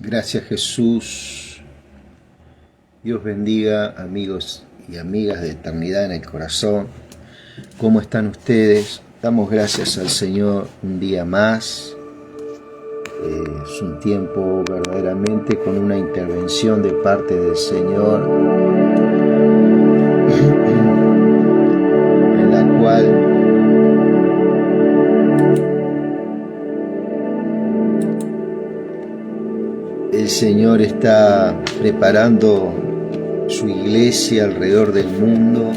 Gracias, Jesús. Dios bendiga, amigos y amigas de Eternidad en el Corazón. ¿Cómo están ustedes? Damos gracias al Señor un día más. Es un tiempo verdaderamente con una intervención de parte del Señor, en la cual el Señor está preparando su iglesia alrededor del mundo,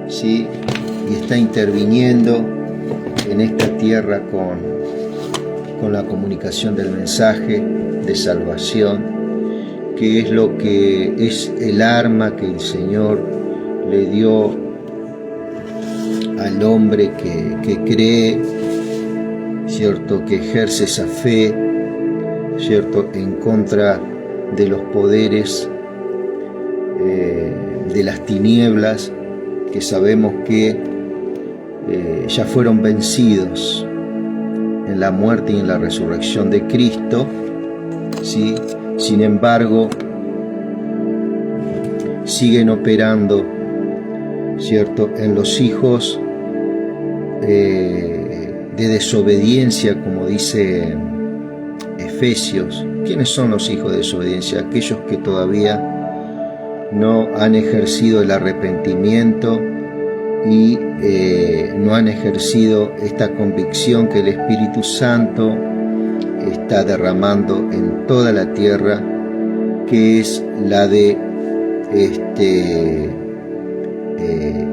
¿sí? Y está interviniendo en esta tierra con la comunicación del mensaje de salvación, que es lo que es el arma que el Señor le dio al hombre que cree, ¿cierto? Que ejerce esa fe, ¿cierto? En contra de los poderes de las tinieblas, que sabemos que ya fueron vencidos en la muerte y en la resurrección de Cristo, ¿sí? Sin embargo, siguen operando, ¿cierto?, en los hijos de desobediencia, como dice Efesios. ¿Quiénes son los hijos de desobediencia? Aquellos que todavía no han ejercido el arrepentimiento y no han ejercido esta convicción que el Espíritu Santo está derramando en toda la tierra, que es la de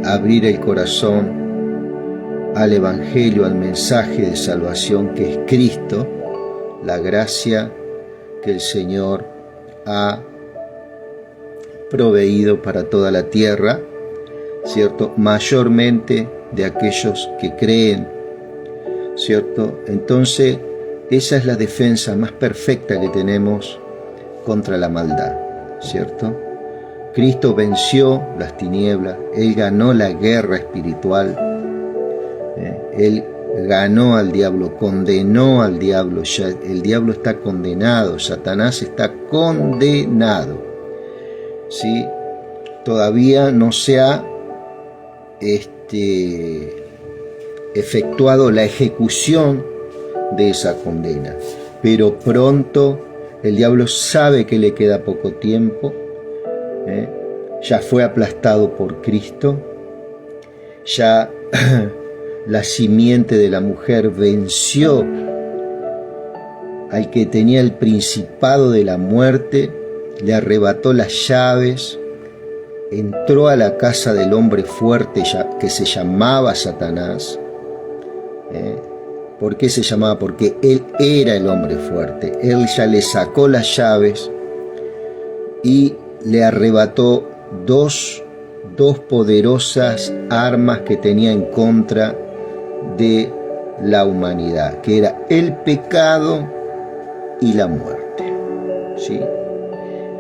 abrir el corazón al Evangelio, al mensaje de salvación que es Cristo, la gracia que el Señor ha proveído para toda la tierra, ¿cierto? Mayormente de aquellos que creen, ¿cierto? Entonces, esa es la defensa más perfecta que tenemos contra la maldad, ¿cierto? Cristo venció las tinieblas, Él ganó la guerra espiritual, Él ganó al diablo, condenó al diablo, ya el diablo está condenado, Satanás está condenado, ¿sí? Todavía no se ha efectuado la ejecución de esa condena, pero pronto el diablo sabe que le queda poco tiempo, ya fue aplastado por Cristo, ya la simiente de la mujer venció al que tenía el principado de la muerte, le arrebató las llaves, entró a la casa del hombre fuerte que se llamaba Satanás. ¿Por qué se llamaba? Porque él era el hombre fuerte. Él ya le sacó las llaves y le arrebató dos poderosas armas que tenía en contra de la humanidad, que era el pecado y la muerte, ¿sí?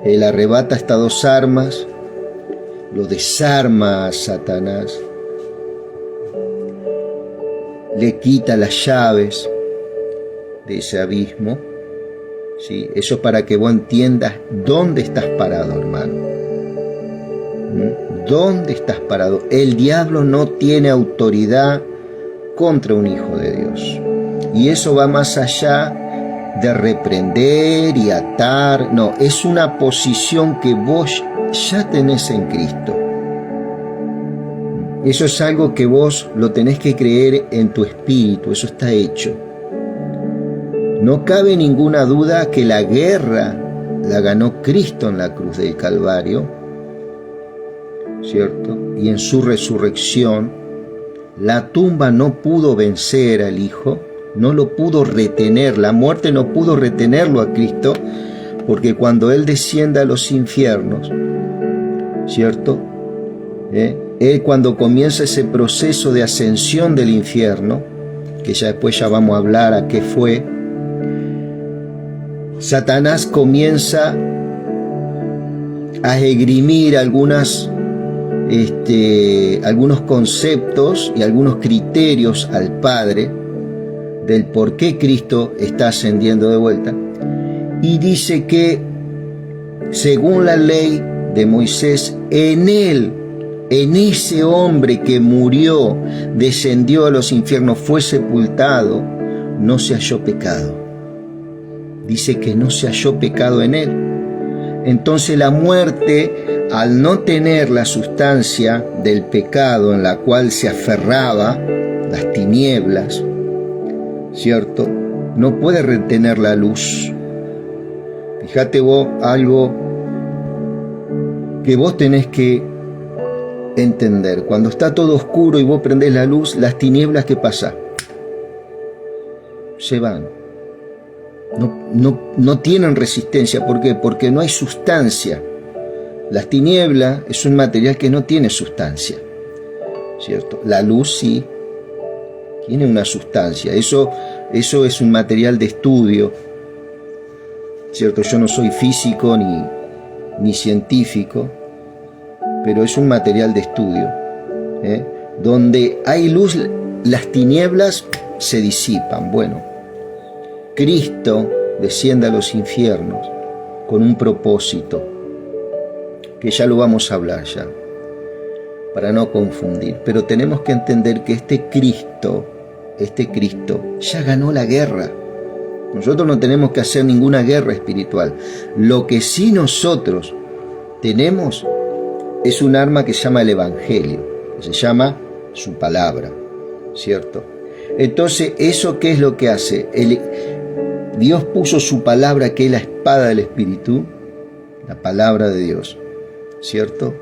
Él arrebata estas dos armas, lo desarma a Satanás, le quita las llaves de ese abismo, ¿sí? Eso para que vos entiendas dónde estás parado, hermano. ¿Dónde estás parado? El diablo no tiene autoridad contra un hijo de Dios. Y eso va más allá de reprender y atar. No, es una posición que vos ya tenés en Cristo. Eso es algo que vos lo tenés que creer en tu espíritu, eso está hecho. No cabe ninguna duda que la guerra la ganó Cristo en la cruz del Calvario, ¿cierto? Y en su resurrección, la tumba no pudo vencer al Hijo, no lo pudo retener, la muerte no pudo retenerlo a Cristo, porque cuando Él descienda a los infiernos, ¿cierto? Él, cuando comienza ese proceso de ascensión del infierno, que ya después vamos a hablar a qué fue, Satanás comienza a esgrimir algunos conceptos y algunos criterios al Padre del por qué Cristo está ascendiendo de vuelta, y dice que según la ley de Moisés, en él, en ese hombre que murió, descendió a los infiernos, fue sepultado, no se halló pecado. Dice que no se halló pecado en él. Entonces la muerte, al no tener la sustancia del pecado en la cual se aferraba, las tinieblas, ¿cierto?, no puede retener la luz. Fíjate vos algo que vos tenés que entender. Cuando está todo oscuro y vos prendés la luz, las tinieblas, ¿qué pasa? Se van. No tienen resistencia. ¿Por qué? Porque no hay sustancia. Las tinieblas es un material que no tiene sustancia, ¿cierto? La luz sí tiene una sustancia. Eso es un material de estudio, ¿cierto? Yo no soy físico ni científico, pero es un material de estudio, ¿eh? Donde hay luz, las tinieblas se disipan. Bueno, Cristo desciende a los infiernos con un propósito, que ya lo vamos a hablar ya, para no confundir. Pero tenemos que entender que este Cristo ya ganó la guerra. Nosotros no tenemos que hacer ninguna guerra espiritual. Lo que sí nosotros tenemos es un arma que se llama el Evangelio, que se llama su palabra, ¿cierto? Entonces, ¿eso qué es lo que hace? Dios puso su palabra, que es la espada del Espíritu, la palabra de Dios, ¿cierto?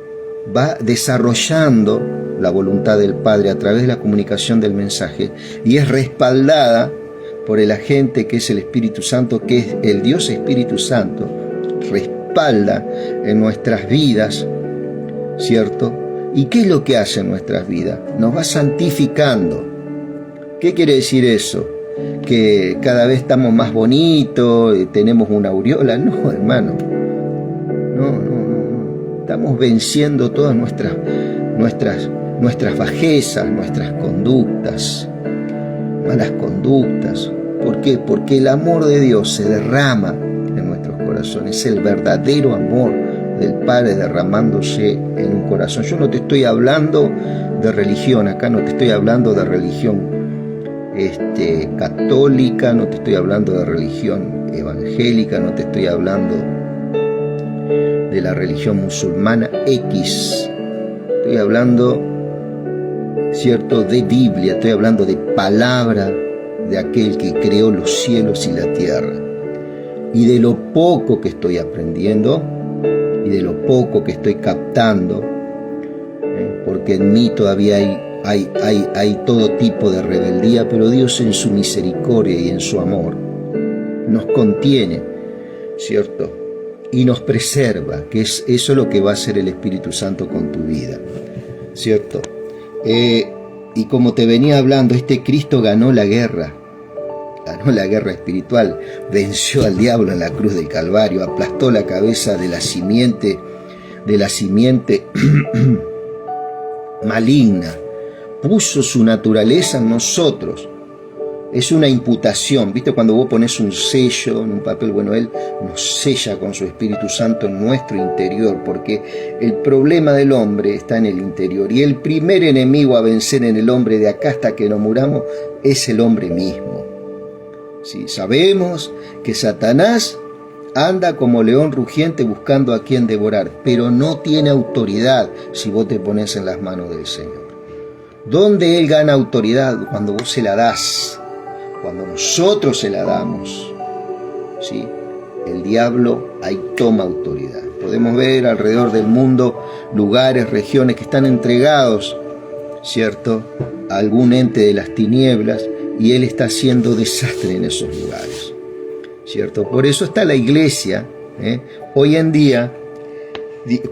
Va desarrollando la voluntad del Padre a través de la comunicación del mensaje, y es respaldada por el agente que es el Espíritu Santo, que es el Dios Espíritu Santo, respalda en nuestras vidas, ¿cierto? ¿Y qué es lo que hace en nuestras vidas? Nos va santificando. ¿Qué quiere decir eso? Que cada vez estamos más bonitos, tenemos una aureola. No, hermano. No. Estamos venciendo todas nuestras bajezas, nuestras conductas, malas conductas. ¿Por qué? Porque el amor de Dios se derrama en nuestros corazones. Es el verdadero amor del Padre derramándose en un corazón. Yo no te estoy hablando de religión, acá no te estoy hablando de religión católica, no te estoy hablando de religión evangélica, no te estoy hablando de la religión musulmana X. Estoy hablando, ¿cierto?, de Biblia, estoy hablando de palabra de aquel que creó los cielos y la tierra. Y de lo poco que estoy aprendiendo y de lo poco que estoy captando, porque en mí todavía hay todo tipo de rebeldía, pero Dios en su misericordia y en su amor nos contiene, ¿cierto?, y nos preserva, que es eso lo que va a hacer el Espíritu Santo con tu vida, ¿cierto? Y como te venía hablando, este Cristo ganó la guerra espiritual, venció al diablo en la cruz del Calvario, aplastó la cabeza de la simiente maligna, puso su naturaleza en nosotros. Es una imputación, ¿viste? Cuando vos pones un sello en un papel, bueno, Él nos sella con su Espíritu Santo en nuestro interior, porque el problema del hombre está en el interior, y el primer enemigo a vencer en el hombre de acá hasta que nos muramos es el hombre mismo. Sí, sabemos que Satanás anda como león rugiente buscando a quien devorar, pero no tiene autoridad si vos te pones en las manos del Señor. ¿Dónde Él gana autoridad? Cuando vos se la das, cuando nosotros se la damos, ¿sí? El diablo ahí toma autoridad. Podemos ver alrededor del mundo lugares, regiones que están entregados, ¿cierto?, a algún ente de las tinieblas, y él está haciendo desastre en esos lugares, ¿cierto? Por eso está la iglesia, hoy en día,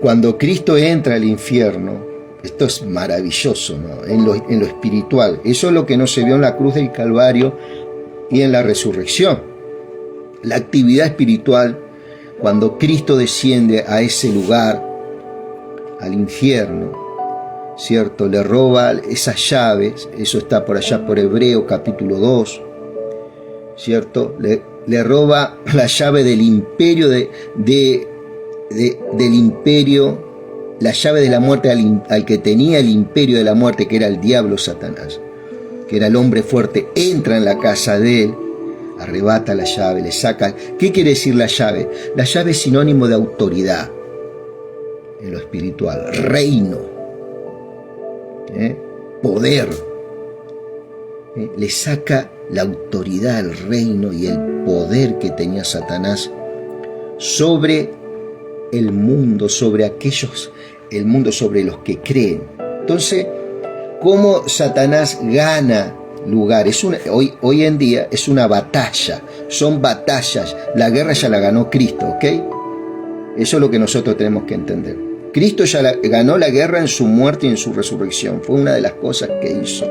cuando Cristo entra al infierno. Esto es maravilloso, ¿no?, en lo espiritual. Eso es lo que no se vio en la cruz del Calvario y en la resurrección. La actividad espiritual, cuando Cristo desciende a ese lugar, al infierno, ¿cierto?, le roba esas llaves. Eso está por allá por Hebreo capítulo 2. ¿cierto? Le roba la llave del imperio, del imperio, la llave de la muerte al que tenía el imperio de la muerte, que era el diablo Satanás, que era el hombre fuerte. Entra en la casa de él, arrebata la llave, le saca. ¿Qué quiere decir la llave? La llave es sinónimo de autoridad en lo espiritual, reino, poder. Le saca la autoridad, el reino y el poder que tenía Satanás sobre el mundo, sobre el mundo, sobre los que creen. Entonces, ¿cómo Satanás gana lugar? Hoy en día es una batalla, son batallas. La guerra ya la ganó Cristo, ¿ok? Eso es lo que nosotros tenemos que entender. Cristo ya ganó la guerra en su muerte y en su resurrección. Fue una de las cosas que hizo.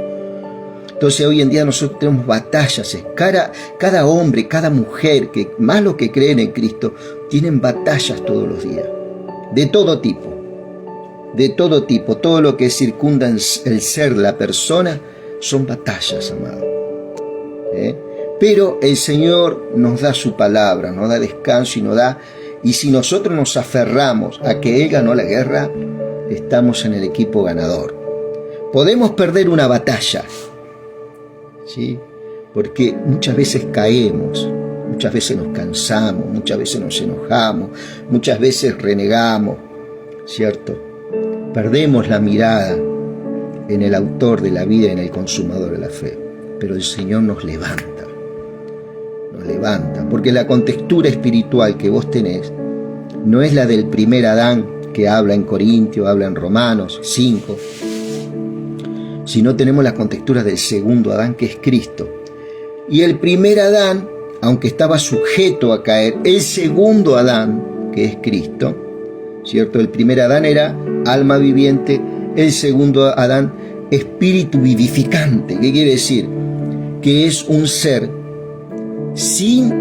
Entonces hoy en día nosotros tenemos batallas. Cada hombre, cada mujer, más los que creen en Cristo, tienen batallas todos los días. De todo tipo. De todo tipo. Todo lo que circunda el ser, la persona, son batallas, amado. Pero el Señor nos da su palabra, nos da descanso y si nosotros nos aferramos a que Él ganó la guerra, estamos en el equipo ganador. Podemos perder una batalla, ¿sí? Porque muchas veces caemos, muchas veces nos cansamos, muchas veces nos enojamos, muchas veces renegamos, ¿cierto? Perdemos la mirada en el autor de la vida y en el consumador de la fe. Pero el Señor nos levanta, porque la contextura espiritual que vos tenés no es la del primer Adán que habla en Corintios, habla en Romanos 5, sino tenemos la contextura del segundo Adán, que es Cristo. Y el primer Adán, aunque estaba sujeto a caer, el segundo Adán, que es Cristo, ¿cierto? El primer Adán era alma viviente, el segundo Adán, espíritu vivificante. ¿Qué quiere decir? Que es un ser sin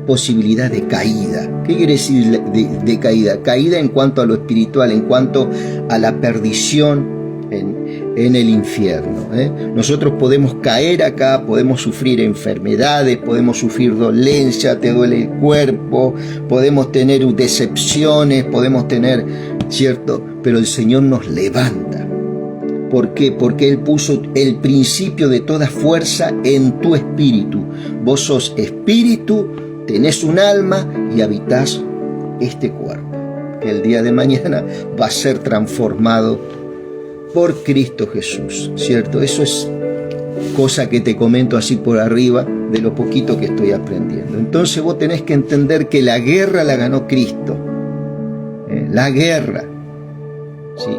posibilidad de caída. ¿Qué quiere decir de caída? Caída en cuanto a lo espiritual, en cuanto a la perdición en el infierno. Nosotros podemos caer acá, podemos sufrir enfermedades, podemos sufrir dolencia, te duele el cuerpo, podemos tener decepciones, podemos tener, ¿cierto? Pero el Señor nos levanta. ¿Por qué? Porque Él puso el principio de toda fuerza en tu espíritu. Vos sos espíritu, tenés un alma y habitás este cuerpo, que el día de mañana va a ser transformado por Cristo Jesús, ¿cierto? Eso es cosa que te comento así por arriba de lo poquito que estoy aprendiendo. Entonces vos tenés que entender que la guerra la ganó Cristo. La guerra, ¿sí?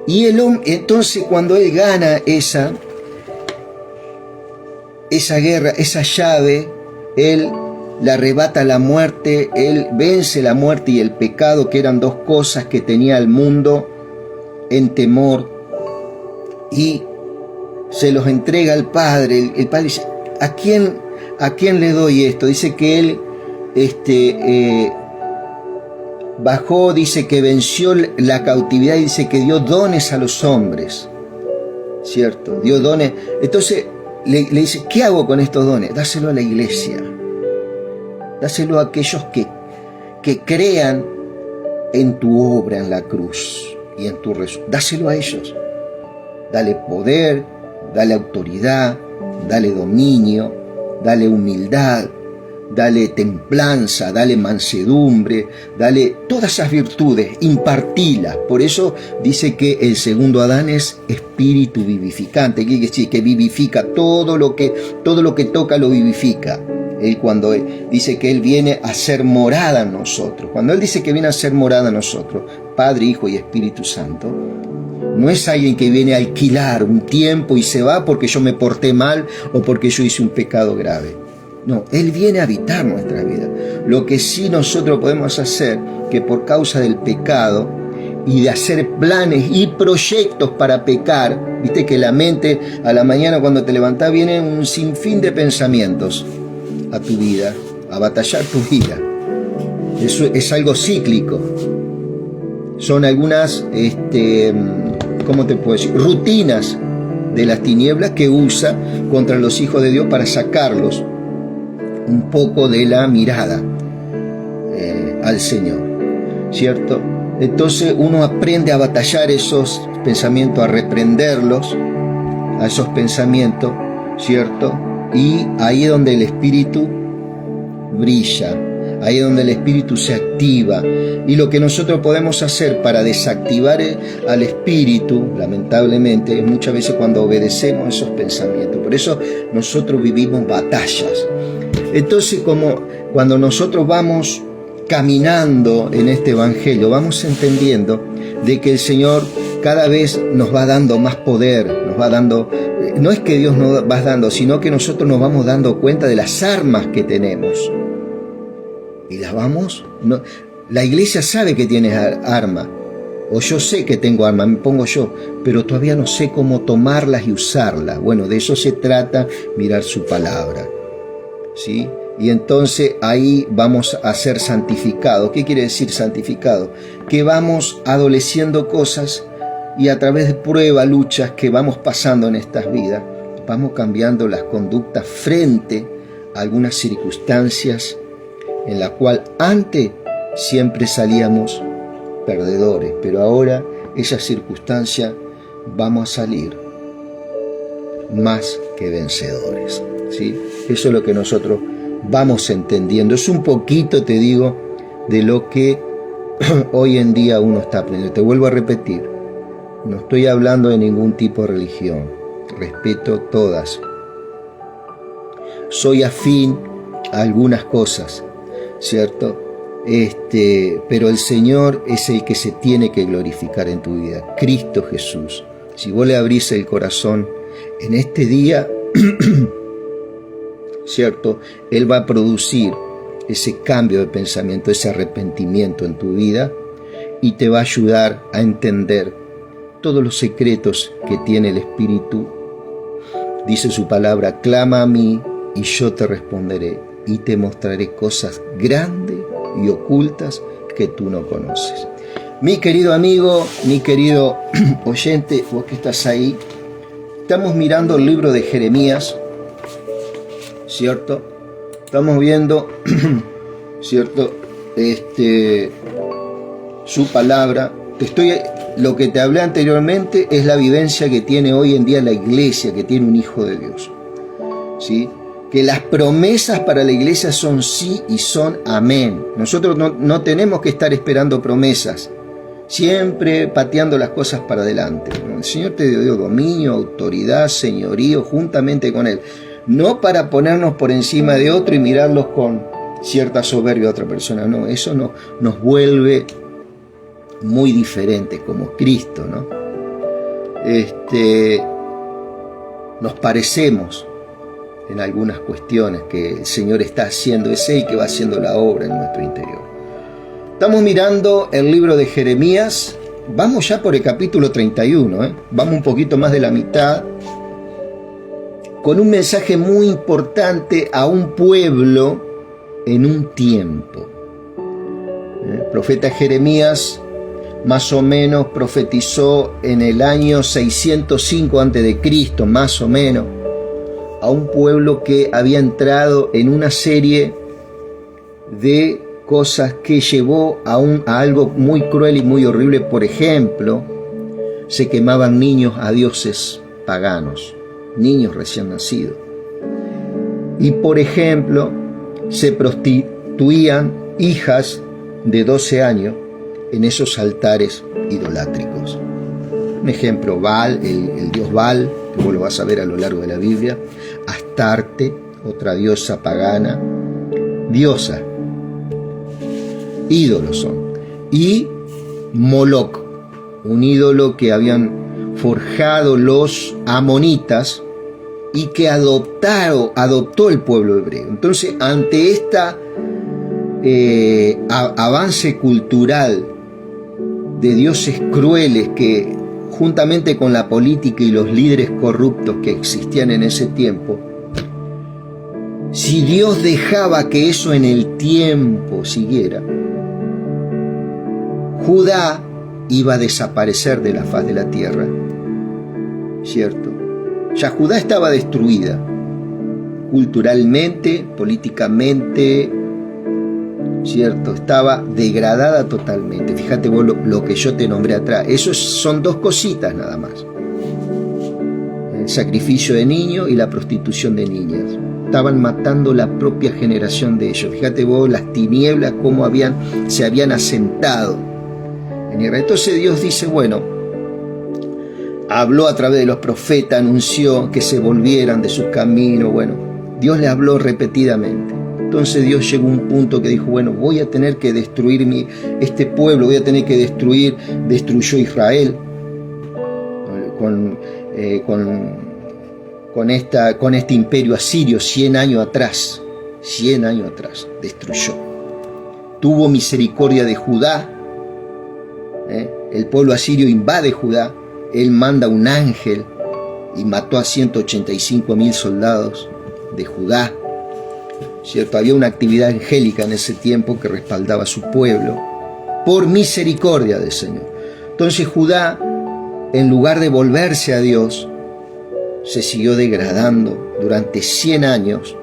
Y entonces cuando Él gana esa guerra, esa llave, Él le arrebata la muerte, Él vence la muerte y el pecado, que eran dos cosas que tenía el mundo en temor, y se los entrega al Padre. El Padre dice, ¿a quién le doy esto? Dice que Él bajó, dice que venció la cautividad y dice que dio dones a los hombres, ¿cierto? Dio dones. Entonces le dice, ¿qué hago con estos dones? Dáselo a la iglesia, dáselo a aquellos que crean en tu obra en la cruz y en tu resurrección. Dáselo a ellos. Dale poder, dale autoridad, dale dominio, dale humildad, dale templanza, dale mansedumbre, dale todas esas virtudes, impartilas. Por eso dice que el segundo Adán es espíritu vivificante, quiere decir que vivifica todo lo que toca, lo vivifica. Él cuando dice que Él viene a ser morada en nosotros, cuando Él dice que viene a ser morada en nosotros, Padre, Hijo y Espíritu Santo, no es alguien que viene a alquilar un tiempo y se va porque yo me porté mal o porque yo hice un pecado grave. No, Él viene a habitar nuestra vida. Lo que sí nosotros podemos hacer, que por causa del pecado y de hacer planes y proyectos para pecar, viste que la mente a la mañana cuando te levantás viene un sinfín de pensamientos a tu vida, a batallar tu vida. Eso es algo cíclico. Son algunas, ¿cómo te puedo decir? Rutinas de las tinieblas que usa contra los hijos de Dios para sacarlos un poco de la mirada al Señor, ¿cierto? Entonces uno aprende a batallar esos pensamientos, a reprenderlos, a esos pensamientos, ¿cierto? Y ahí es donde el Espíritu brilla, ahí es donde el Espíritu se activa. Y lo que nosotros podemos hacer para desactivar al Espíritu, lamentablemente, es muchas veces cuando obedecemos esos pensamientos. Por eso nosotros vivimos batallas. Entonces, como cuando nosotros vamos caminando en este Evangelio, vamos entendiendo de que el Señor cada vez nos va dando más poder, nos va dando, no es que Dios nos va dando, sino que nosotros nos vamos dando cuenta de las armas que tenemos. Y las vamos, no, la iglesia sabe que tiene arma, o yo sé que tengo arma, me pongo yo, pero todavía no sé cómo tomarlas y usarlas. Bueno, de eso se trata, mirar su palabra, ¿sí? Y entonces ahí vamos a ser santificados. ¿Qué quiere decir santificado? Que vamos adoleciendo cosas y a través de pruebas, luchas que vamos pasando en estas vidas, vamos cambiando las conductas frente a algunas circunstancias en la cual antes siempre salíamos perdedores, pero ahora esas circunstancias vamos a salir más que vencedores, ¿sí? Eso es lo que nosotros vamos entendiendo. Es un poquito, te digo, de lo que hoy en día uno está aprendiendo. Te vuelvo a repetir, no estoy hablando de ningún tipo de religión, respeto todas. Soy afín a algunas cosas, ¿cierto? Pero el Señor es el que se tiene que glorificar en tu vida, Cristo Jesús. Si vos le abrís el corazón en este día, ¿cierto? Él va a producir ese cambio de pensamiento, ese arrepentimiento en tu vida y te va a ayudar a entender todos los secretos que tiene el Espíritu. Dice su palabra, clama a mí y yo te responderé y te mostraré cosas grandes y ocultas que tú no conoces. Mi querido amigo, mi querido oyente, vos que estás ahí, estamos mirando el libro de Jeremías, ¿cierto? Estamos viendo, ¿cierto? Su palabra. Lo que te hablé anteriormente es la vivencia que tiene hoy en día la iglesia, que tiene un hijo de Dios, ¿sí? Que las promesas para la iglesia son sí y son amén. Nosotros no tenemos que estar esperando promesas, siempre pateando las cosas para adelante. El Señor te dio dominio, autoridad, señorío, juntamente con Él. No para ponernos por encima de otro y mirarlos con cierta soberbia a otra persona, no, eso no, nos vuelve muy diferentes como Cristo, ¿no? Nos parecemos en algunas cuestiones que el Señor está haciendo, es Él que va haciendo la obra en nuestro interior. Estamos mirando el libro de Jeremías, vamos ya por el capítulo 31, vamos un poquito más de la mitad, con un mensaje muy importante a un pueblo en un tiempo. El profeta Jeremías más o menos profetizó en el año 605 a.C., más o menos, a un pueblo que había entrado en una serie de cosas que llevó a algo muy cruel y muy horrible. Por ejemplo, se quemaban niños a dioses paganos, niños recién nacidos. Y por ejemplo, se prostituían hijas de 12 años en esos altares idolátricos. Un ejemplo, Baal, el dios Baal, que vos lo vas a ver a lo largo de la Biblia, Astarte, otra diosa pagana, diosa, ídolos son, y Moloc, un ídolo que habían forjado los amonitas y que adoptó el pueblo hebreo. Entonces, ante esta avance cultural de dioses crueles que, juntamente con la política y los líderes corruptos que existían en ese tiempo, si Dios dejaba que eso en el tiempo siguiera, Judá iba a desaparecer de la faz de la tierra, ¿cierto? Ya Judá estaba destruida, culturalmente, políticamente, ¿cierto? Estaba degradada totalmente. Fíjate vos lo que yo te nombré atrás. Eso son dos cositas nada más. El sacrificio de niños y la prostitución de niñas. Estaban matando la propia generación de ellos. Fíjate vos las tinieblas cómo se habían asentado en Israel. Entonces Dios dice, bueno, habló a través de los profetas, anunció que se volvieran de sus caminos. Bueno, Dios le habló repetidamente. Entonces Dios llegó a un punto que dijo, bueno, voy a tener que destruir este pueblo, voy a tener que destruyó Israel con este imperio asirio 100 años atrás, destruyó. Tuvo misericordia de Judá, el pueblo asirio invade Judá, él manda un ángel y mató a 185.000 soldados de Judá, ¿cierto? Había una actividad angélica en ese tiempo que respaldaba a su pueblo, por misericordia del Señor. Entonces Judá, en lugar de volverse a Dios, se siguió degradando durante 100 años,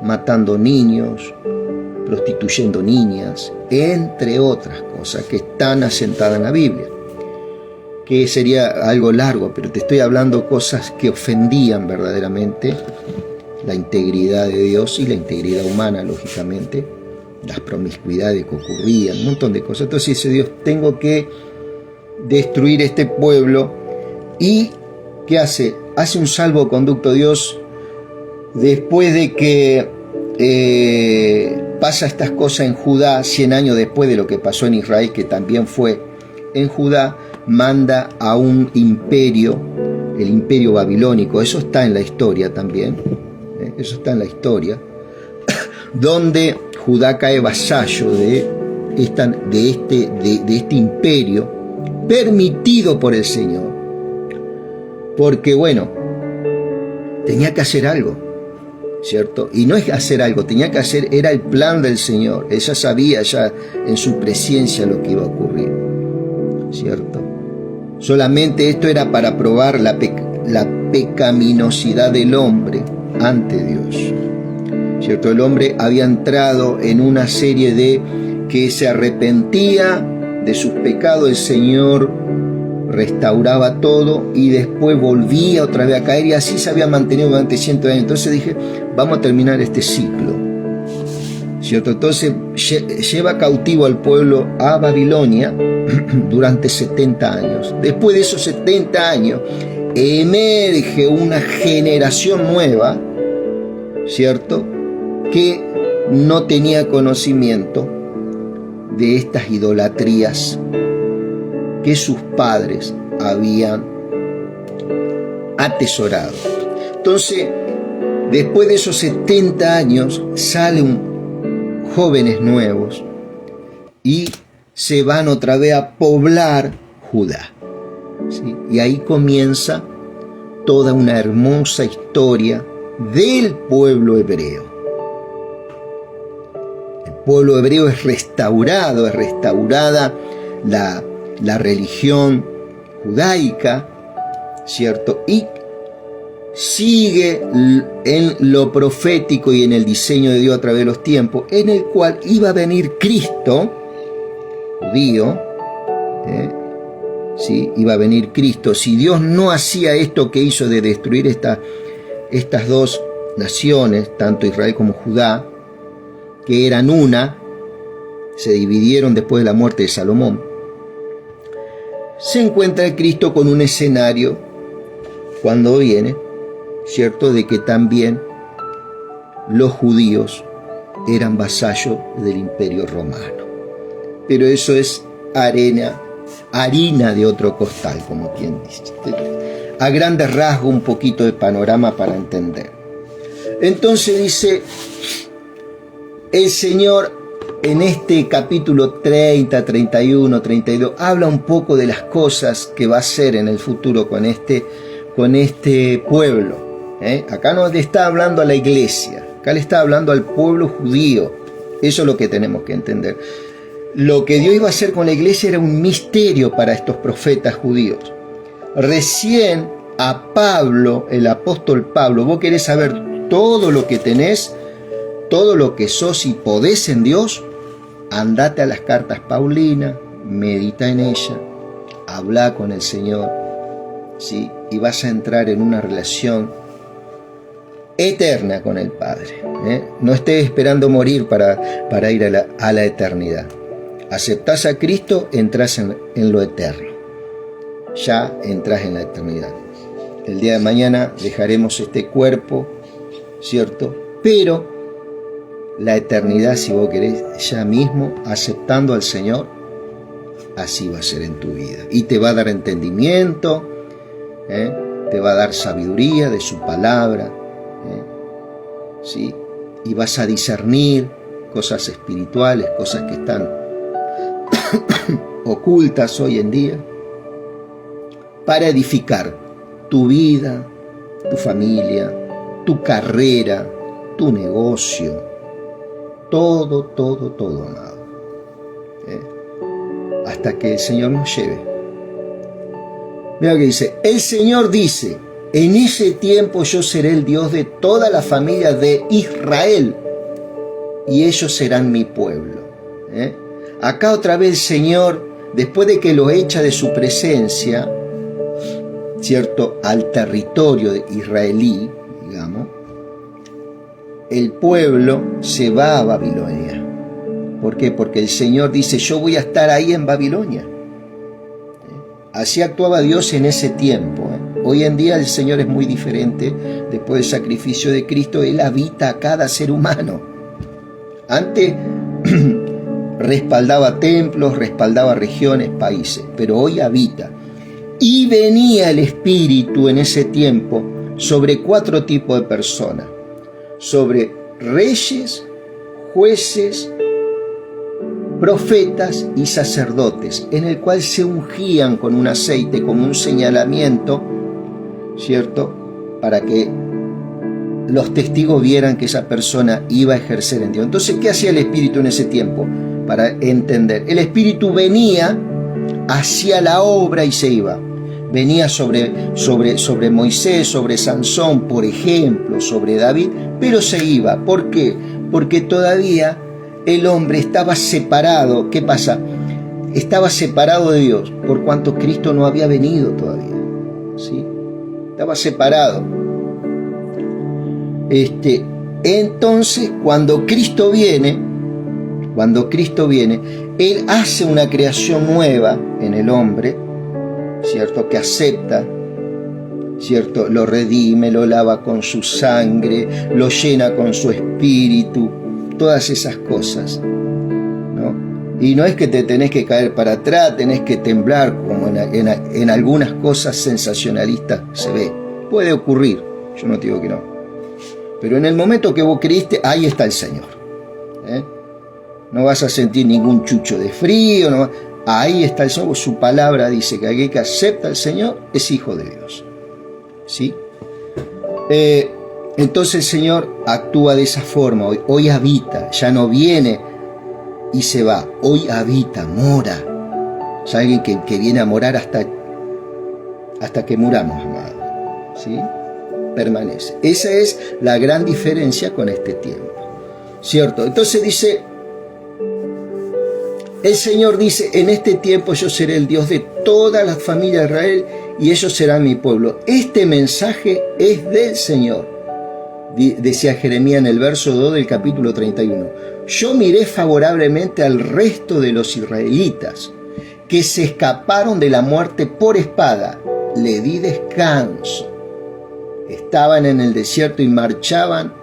matando niños, prostituyendo niñas, entre otras cosas que están asentadas en la Biblia, que sería algo largo, pero te estoy hablando cosas que ofendían verdaderamente la integridad de Dios y la integridad humana, lógicamente, las promiscuidades que ocurrían, un montón de cosas. Entonces dice Dios, tengo que destruir este pueblo. ¿Y qué hace? Hace un salvoconducto Dios después de que pasa estas cosas en Judá, 100 años después de lo que pasó en Israel, que también fue en Judá, manda a un imperio, el imperio babilónico. Eso está en la historia también, eso está en la historia, donde Judá cae vasallo de este imperio permitido por el Señor. Porque bueno, tenía que hacer algo, ¿cierto? Y no es hacer algo, tenía que hacer, era el plan del Señor. Ella sabía ya en su presencia lo que iba a ocurrir, ¿cierto? Solamente esto era para probar la pecaminosidad del hombre ante Dios, ¿cierto? El hombre había entrado en una serie de que se arrepentía de sus pecados, el Señor restauraba todo y después volvía otra vez a caer, y así se había mantenido durante 100 años. Entonces dije, vamos a terminar este ciclo, ¿cierto? Entonces lleva cautivo al pueblo a Babilonia durante 70 años. Después de esos 70 años emerge una generación nueva, ¿cierto?, que no tenía conocimiento de estas idolatrías que sus padres habían atesorado. Entonces, después de esos 70 años, salen jóvenes nuevos y se van otra vez a poblar Judá, ¿sí? Y ahí comienza toda una hermosa historia del pueblo hebreo. El pueblo hebreo es restaurado, es restaurada la religión judaica, ¿cierto? Y sigue en lo profético y en el diseño de Dios a través de los tiempos, en el cual iba a venir Cristo, judío, ¿sí? Iba a venir Cristo. Si Dios no hacía esto que hizo de destruir estas dos naciones, tanto Israel como Judá, que eran una, se dividieron después de la muerte de Salomón, se encuentra el Cristo con un escenario cuando viene, ¿cierto?, de que también los judíos eran vasallos del imperio romano. Pero eso es harina de otro costal, como quien dice. A grandes rasgos, un poquito de panorama para entender. Entonces dice el Señor en este capítulo 30, 31, 32, habla un poco de las cosas que va a hacer en el futuro con este pueblo. Acá no le está hablando a la iglesia, acá le está hablando al pueblo judío. Eso es lo que tenemos que entender. Lo que Dios iba a hacer con la iglesia era un misterio para estos profetas judíos. Recién a Pablo, el apóstol Pablo, vos querés saber todo lo que tenés, todo lo que sos y podés en Dios, andate a las cartas paulinas, medita en ella, habla con el Señor, ¿sí? Y vas a entrar en una relación eterna con el Padre, ¿eh? No estés esperando morir para ir a la eternidad. Aceptás a Cristo, entras en lo eterno. Ya entras en la eternidad. El día de mañana dejaremos este cuerpo, ¿cierto? Pero la eternidad, si vos querés, ya mismo, aceptando al Señor, así va a ser en tu vida. Y te va a dar entendimiento, te va a dar sabiduría de su palabra, ¿sí? Y vas a discernir cosas espirituales, cosas que están ocultas hoy en día, para edificar tu vida, tu familia, tu carrera, tu negocio, todo, amado, hasta que el Señor nos lleve. Mira lo que dice: el Señor dice, en ese tiempo yo seré el Dios de toda la familia de Israel, y ellos serán mi pueblo. Acá otra vez el Señor, después de que lo echa de su presencia, ¿cierto?, al territorio israelí, digamos, el pueblo se va a Babilonia. ¿Por qué? Porque el Señor dice: yo voy a estar ahí en Babilonia. Así actuaba Dios en ese tiempo. Hoy en día el Señor es muy diferente. Después del sacrificio de Cristo, Él habita a cada ser humano. Antes respaldaba templos, respaldaba regiones, países, pero hoy habita. Y venía el Espíritu en ese tiempo sobre 4 tipos de personas: sobre reyes, jueces, profetas y sacerdotes, en el cual se ungían con un aceite como un señalamiento, ¿cierto?, para que los testigos vieran que esa persona iba a ejercer en Dios. Entonces, ¿qué hacía el Espíritu en ese tiempo? Para entender, el Espíritu venía, hacía la obra y se iba. Venía sobre Moisés, sobre Sansón, por ejemplo, sobre David, pero se iba. ¿Por qué? Porque todavía el hombre estaba separado. ¿Qué pasa? Estaba separado de Dios, por cuanto Cristo no había venido todavía, ¿sí? Estaba separado. Entonces, cuando Cristo viene, Él hace una creación nueva en el hombre, ¿cierto?, que acepta, ¿cierto?, lo redime, lo lava con su sangre, lo llena con su espíritu, todas esas cosas, ¿no? Y no es que te tenés que caer para atrás, tenés que temblar, como en algunas cosas sensacionalistas se ve. Puede ocurrir, yo no te digo que no. Pero en el momento que vos creíste, ahí está el Señor. No vas a sentir ningún chucho de frío, no. Ahí está el Señor. Su palabra dice que aquel que acepta al Señor es hijo de Dios, ¿sí? Entonces el Señor actúa de esa forma. Hoy habita, ya no viene y se va. Hoy habita, mora. Es alguien que viene a morar hasta que muramos, amado, ¿sí? Permanece. Esa es la gran diferencia con este tiempo, ¿cierto? Entonces dice, el Señor dice: en este tiempo yo seré el Dios de todas las familias de Israel, y ellos serán mi pueblo. Este mensaje es del Señor, decía Jeremías en el verso 2 del capítulo 31. Yo miré favorablemente al resto de los israelitas que se escaparon de la muerte por espada. Le di descanso. Estaban en el desierto y marchaban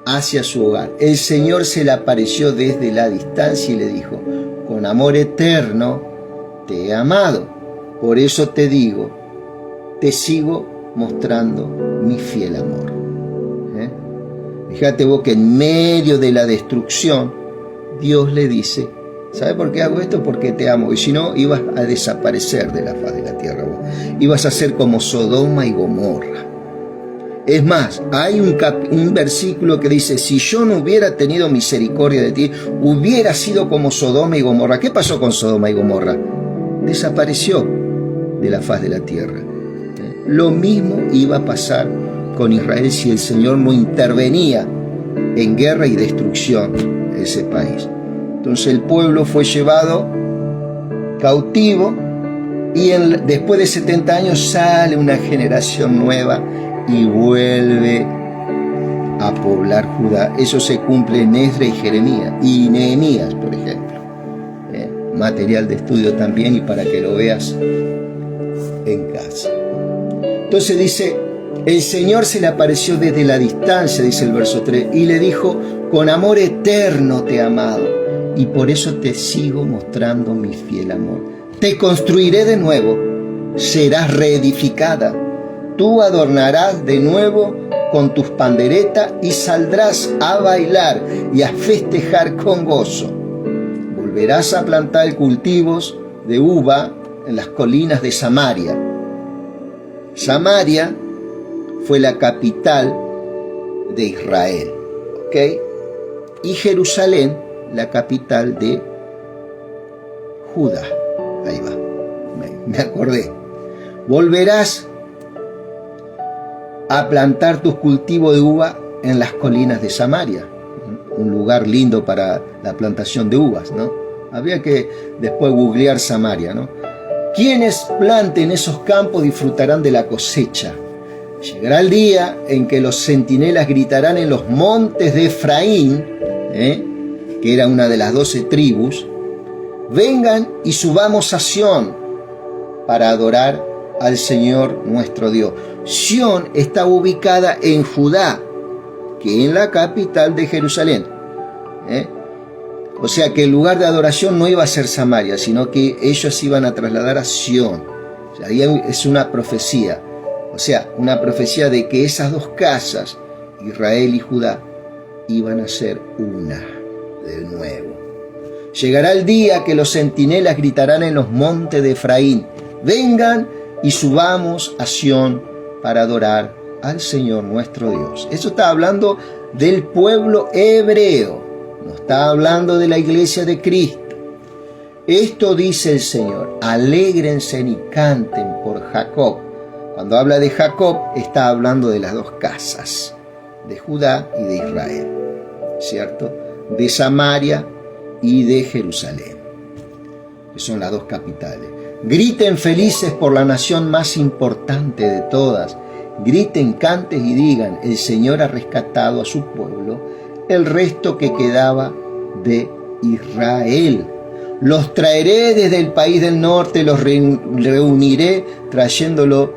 hacia su hogar. El Señor se le apareció desde la distancia y le dijo: con amor eterno te he amado, por eso te digo, te sigo mostrando mi fiel amor. Fíjate vos que en medio de la destrucción, Dios le dice: ¿sabes por qué hago esto? Porque te amo. Y si no, ibas a desaparecer de la faz de la tierra vos. Ibas a ser como Sodoma y Gomorra. Es más, hay un versículo que dice: si yo no hubiera tenido misericordia de ti, hubiera sido como Sodoma y Gomorra. ¿Qué pasó con Sodoma y Gomorra? Desapareció de la faz de la tierra. lo mismo iba a pasar con Israel si el Señor no intervenía en guerra y destrucción de ese país. Entonces el pueblo fue llevado cautivo y después de 70 años sale una generación nueva y vuelve a poblar Judá. Eso se cumple en Esdras y Jeremías y Nehemías, por ejemplo. Material de estudio también y para que lo veas en casa. Entonces dice, el Señor se le apareció desde la distancia, dice el verso 3, y le dijo, con amor eterno te he amado, y por eso te sigo mostrando mi fiel amor. Te construiré de nuevo, serás reedificada. Tú adornarás de nuevo con tus panderetas y saldrás a bailar y a festejar con gozo. Volverás a plantar cultivos de uva en las colinas de Samaria. Samaria fue la capital de Israel, ¿ok? Y Jerusalén, la capital de Judá. Ahí va, me acordé. Volverás a plantar tus cultivos de uva en las colinas de Samaria, un lugar lindo para la plantación de uvas, ¿no? Habría que después googlear Samaria, ¿no? Quienes planten esos campos disfrutarán de la cosecha. Llegará el día en que los centinelas gritarán en los montes de Efraín, que era una de las 12 tribus, vengan y subamos a Sión para adorar al Señor nuestro Dios. Sión está ubicada en Judá, que es la capital de Jerusalén. O sea que el lugar de adoración no iba a ser Samaria, sino que ellos iban a trasladar a Sión. O sea, ahí es una profecía. O sea, una profecía de que esas dos casas, Israel y Judá, iban a ser una de nuevo. Llegará el día que los centinelas gritarán en los montes de Efraín, vengan y subamos a Sión para adorar al Señor nuestro Dios. Eso está hablando del pueblo hebreo, no está hablando de la iglesia de Cristo. Esto dice el Señor, alégrense y canten por Jacob. Cuando habla de Jacob, está hablando de las dos casas, de Judá y de Israel, ¿cierto? De Samaria y de Jerusalén, que son las dos capitales. Griten felices por la nación más importante de todas. Griten, canten y digan, el Señor ha rescatado a su pueblo, el resto que quedaba de Israel. Los traeré desde el país del norte, los reuniré trayéndolo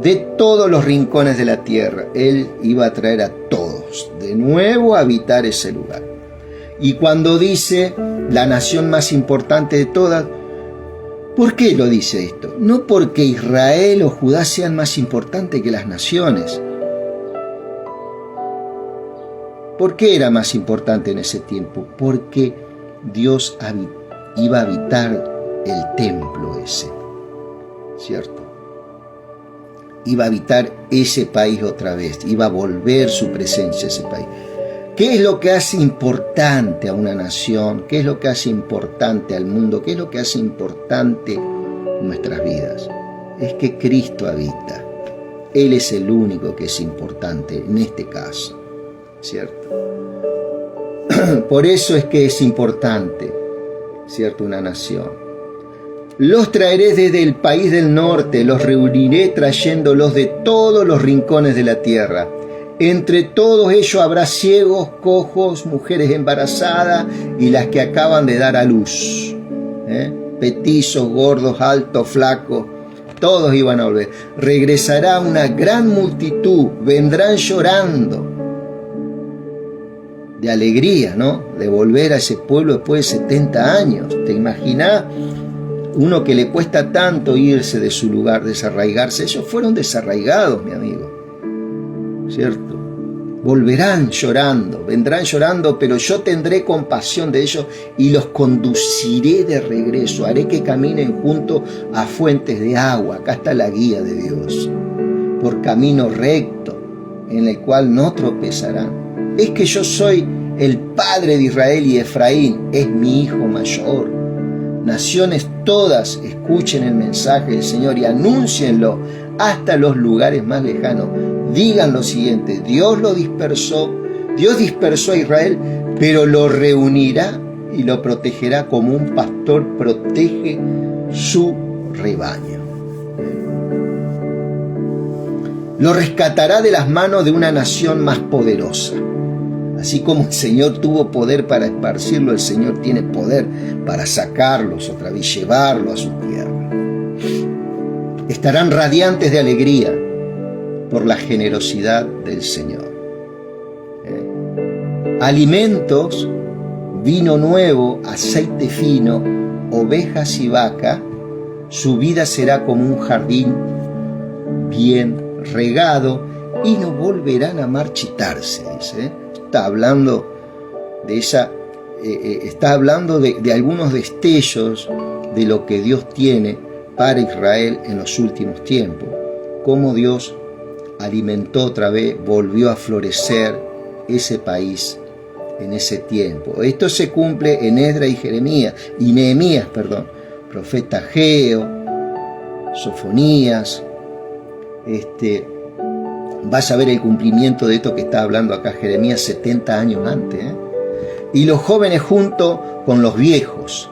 de todos los rincones de la tierra. Él iba a traer a todos de nuevo a habitar ese lugar. Y cuando dice la nación más importante de todas, ¿por qué lo dice esto? No porque Israel o Judá sean más importantes que las naciones. ¿Por qué era más importante en ese tiempo? Porque Dios iba a habitar el templo ese, ¿cierto? Iba a habitar ese país otra vez, iba a volver su presencia a ese país. ¿Qué es lo que hace importante a una nación? ¿Qué es lo que hace importante al mundo? ¿Qué es lo que hace importante nuestras vidas? Es que Cristo habita. Él es el único que es importante en este caso, ¿cierto? Por eso es que es importante, ¿cierto? Una nación. Los traeré desde el país del norte, los reuniré trayéndolos de todos los rincones de la tierra. Entre todos ellos habrá ciegos, cojos, mujeres embarazadas y las que acaban de dar a luz. Petizos, gordos, altos, flacos, todos iban a volver. Regresará una gran multitud, vendrán llorando de alegría, ¿no? De volver a ese pueblo después de 70 años. ¿Te imaginas? Uno que le cuesta tanto irse de su lugar, desarraigarse. Ellos fueron desarraigados, mi amigo, ¿cierto? Volverán llorando, vendrán llorando, pero yo tendré compasión de ellos y los conduciré de regreso. Haré que caminen junto a fuentes de agua. Acá está la guía de Dios. Por camino recto, en el cual no tropezarán. Es que yo soy el padre de Israel y Efraín es mi hijo mayor. Naciones todas escuchen el mensaje del Señor y anúncienlo hasta los lugares más lejanos, digan lo siguiente: Dios dispersó a Israel, pero lo reunirá y lo protegerá como un pastor protege su rebaño. Lo rescatará de las manos de una nación más poderosa. Así como el Señor tuvo poder para esparcirlo, el Señor tiene poder para sacarlos otra vez, llevarlo a su tierra. Estarán radiantes de alegría por la generosidad del Señor. Alimentos, vino nuevo, aceite fino, ovejas y vaca, su vida será como un jardín bien regado y no volverán a marchitarse, dice. Está hablando de algunos destellos de lo que Dios tiene para Israel en los últimos tiempos, cómo Dios alimentó otra vez, volvió a florecer ese país en ese tiempo. Esto se cumple en Esdras y Nehemías, profeta Ageo, Sofonías. Vas a ver el cumplimiento de esto que está hablando acá Jeremías 70 años antes. Y los jóvenes junto con los viejos.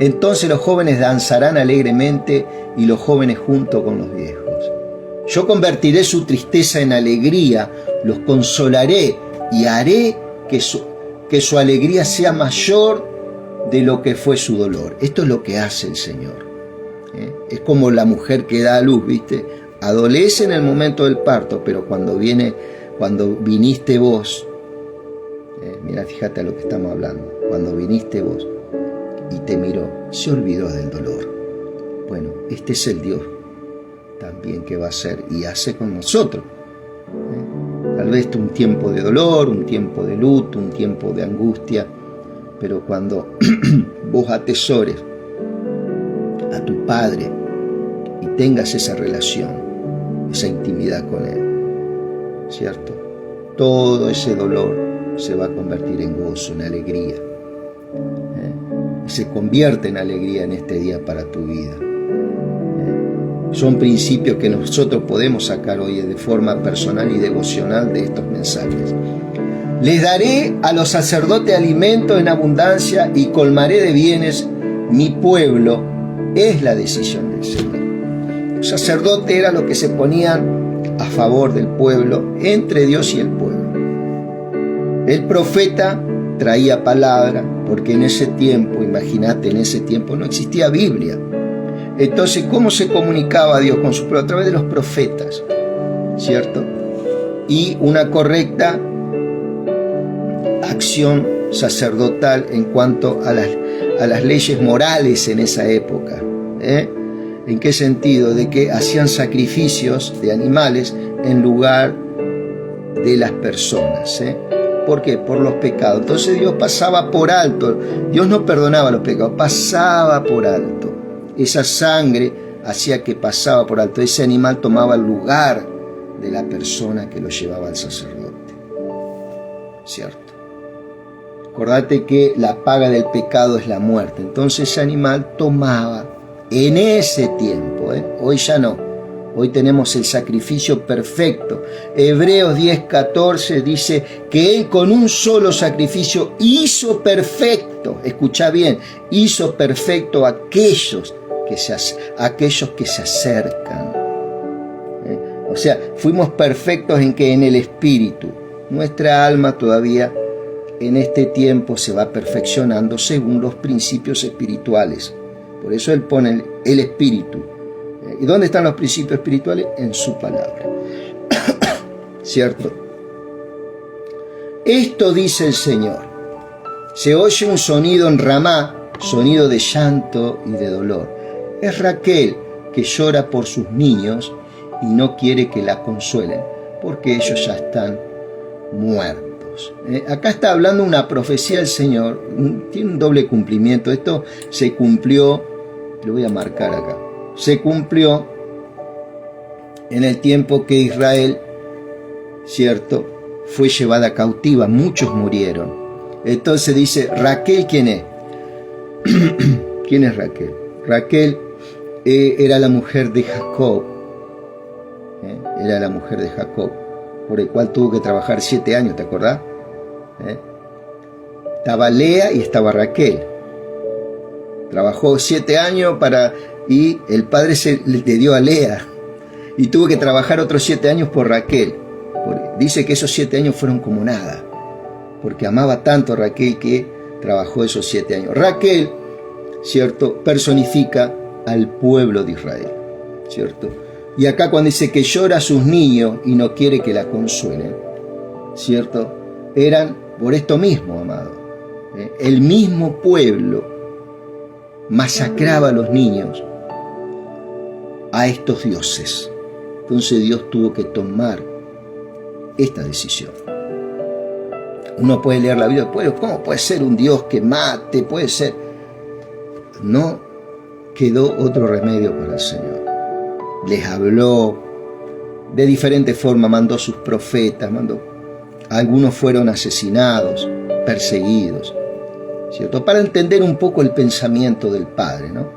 Entonces los jóvenes danzarán alegremente y los jóvenes junto con los viejos. Yo convertiré su tristeza en alegría, los consolaré y haré que su alegría sea mayor de lo que fue su dolor. Esto es lo que hace el Señor. Es como la mujer que da a luz, ¿viste? Adolece en el momento del parto, pero cuando viniste vos, mira, fíjate a lo que estamos hablando, cuando viniste vos y te miró, se olvidó del dolor. Bueno, este es el Dios también que va a hacer y hace con nosotros. Tal vez un tiempo de dolor, un tiempo de luto, un tiempo de angustia, pero cuando vos atesores a tu Padre y tengas esa relación, esa intimidad con Él, ¿cierto? Todo ese dolor se va a convertir en gozo, en alegría. Y se convierte en alegría en este día para tu vida. Son principios que nosotros podemos sacar hoy de forma personal y devocional de estos mensajes. Les daré a los sacerdotes alimento en abundancia y colmaré de bienes mi pueblo. Es la decisión del Señor. Los sacerdotes era lo que se ponían a favor del pueblo, entre Dios y el pueblo. El profeta traía palabra, porque en ese tiempo, imagínate, en ese tiempo no existía Biblia. Entonces, ¿cómo se comunicaba Dios con su pueblo? A través de los profetas, ¿cierto? Y una correcta acción sacerdotal en cuanto a las leyes morales en esa época. ¿En qué sentido? De que hacían sacrificios de animales en lugar de las personas. ¿Por qué? Por los pecados. Entonces Dios pasaba por alto. Dios no perdonaba los pecados, pasaba por alto. Esa sangre hacía que pasaba por alto. Ese animal tomaba el lugar de la persona que lo llevaba al sacerdote. ¿Cierto? Acordate que la paga del pecado es la muerte. Entonces ese animal tomaba en ese tiempo. Hoy ya no. Hoy tenemos el sacrificio perfecto. Hebreos 10:14 dice que Él con un solo sacrificio hizo perfecto. Escucha bien, hizo perfecto a aquellos que se acercan. O sea, fuimos perfectos en que en el espíritu. Nuestra alma todavía en este tiempo se va perfeccionando según los principios espirituales. Por eso Él pone el espíritu. ¿Y dónde están los principios espirituales? En su palabra. ¿Cierto? Esto dice el Señor. Se oye un sonido en Ramá, sonido de llanto y de dolor. Es Raquel que llora por sus niños y no quiere que la consuelen, porque ellos ya están muertos. Acá está hablando una profecía del Señor, tiene un doble cumplimiento. Esto se cumplió, lo voy a marcar acá, se cumplió en el tiempo que Israel, ¿cierto?, fue llevada cautiva, muchos murieron. Entonces dice, Raquel, ¿quién es? ¿Quién es Raquel? Raquel era la mujer de Jacob, Era la mujer de Jacob, por el cual tuvo que trabajar 7 años, ¿te acordás? Estaba Lea y estaba Raquel. Trabajó 7 años y el padre le dio a Lea y tuvo que trabajar otros 7 años por Raquel. Dice que esos 7 años fueron como nada, porque amaba tanto a Raquel que trabajó esos 7 años. Raquel, ¿cierto?, personifica al pueblo de Israel, ¿cierto? Y acá cuando dice que llora a sus niños y no quiere que la consuelen, ¿cierto?, eran por esto mismo, amado. El mismo pueblo masacraba a los niños a estos dioses. Entonces Dios tuvo que tomar esta decisión. Uno puede leer la Biblia, ¿cómo puede ser un Dios que mate? Puede ser. No quedó otro remedio para el Señor. Les habló de diferentes formas, mandó sus profetas, algunos fueron asesinados, perseguidos, ¿cierto? Para entender un poco el pensamiento del Padre, ¿no?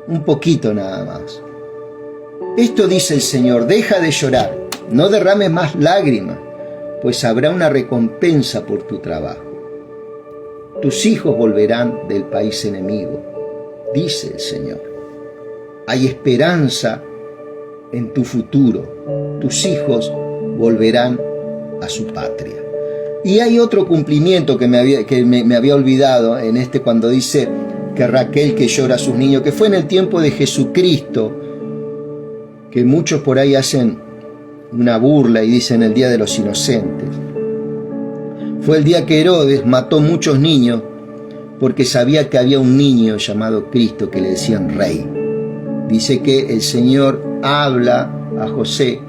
Un poquito nada más. Esto dice el Señor: deja de llorar, no derrames más lágrimas, pues habrá una recompensa por tu trabajo. Tus hijos volverán del país enemigo, dice el Señor. Hay esperanza en tu futuro. Tus hijos volverán a su patria. Y hay otro cumplimiento que me había olvidado en cuando dice que Raquel que llora a sus niños, que fue en el tiempo de Jesucristo, que muchos por ahí hacen una burla y dicen el Día de los Inocentes. Fue el día que Herodes mató muchos niños porque sabía que había un niño llamado Cristo que le decían rey. Dice que el Señor habla a José